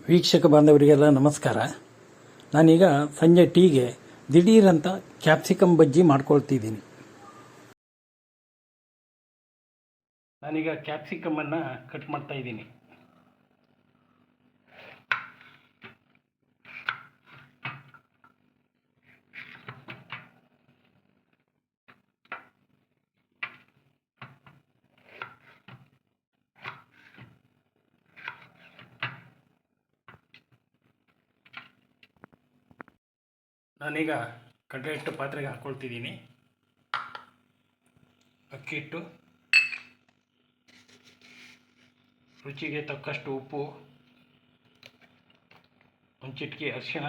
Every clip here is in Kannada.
ವೀಕ್ಷಕ ಬಾಂಧವರಿಗೆಲ್ಲ ನಮಸ್ಕಾರ. ನಾನೀಗ ಸಂಜೆ ಟೀಗೆ ದಿಢೀರಂತ ಕ್ಯಾಪ್ಸಿಕಮ್ ಬಜ್ಜಿ ಮಾಡ್ಕೊಳ್ತಿದ್ದೀನಿ. ನಾನೀಗ ಕ್ಯಾಪ್ಸಿಕಮನ್ನು ಕಟ್ ಮಾಡ್ತಾ ಇದ್ದೀನಿ. ನಾನೀಗ ಕಡಲೆ ಹಿಟ್ಟು ಪಾತ್ರೆಗೆ ಹಾಕ್ಕೊಳ್ತಿದ್ದೀನಿ. ಅಕ್ಕಿ ಹಿಟ್ಟು, ರುಚಿಗೆ ತಕ್ಕಷ್ಟು ಉಪ್ಪು, ಒಂದು ಚಿಟಿಕೆ ಅರಿಶಿಣ,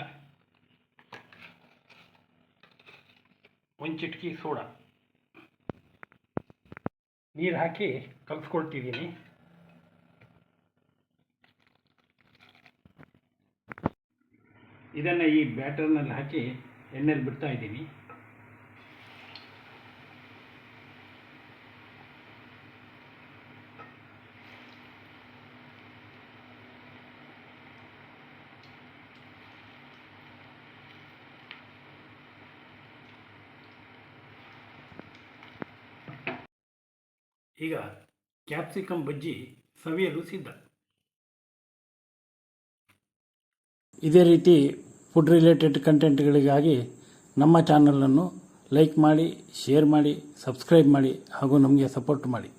ಒಂದು ಚಿಟಿಕೆ ಸೋಡಾ, ನೀರು ಹಾಕಿ ಕಲಿಸ್ಕೊಳ್ತಿದ್ದೀನಿ. ಇದನ್ನು ಈ ಬ್ಯಾಟರ್ನಲ್ಲಿ ಹಾಕಿ ಎಣ್ಣೆಲಿ ಬಿಡ್ತಾ ಇದ್ದೀನಿ. ಈಗ ಕ್ಯಾಪ್ಸಿಕಮ್ ಬಜ್ಜಿ ಸವಿಯಲು ಸಿದ್ಧ. ಇದೇ ರೀತಿ ಫುಡ್ ರಿಲೇಟೆಡ್ ಕಂಟೆಂಟ್ಗಳಿಗಾಗಿ ನಮ್ಮ ಚಾನಲನ್ನು ಲೈಕ್ ಮಾಡಿ, ಶೇರ್ ಮಾಡಿ, ಸಬ್ಸ್ಕ್ರೈಬ್ ಮಾಡಿ ಹಾಗೂ ನಮಗೆ ಸಪೋರ್ಟ್ ಮಾಡಿ.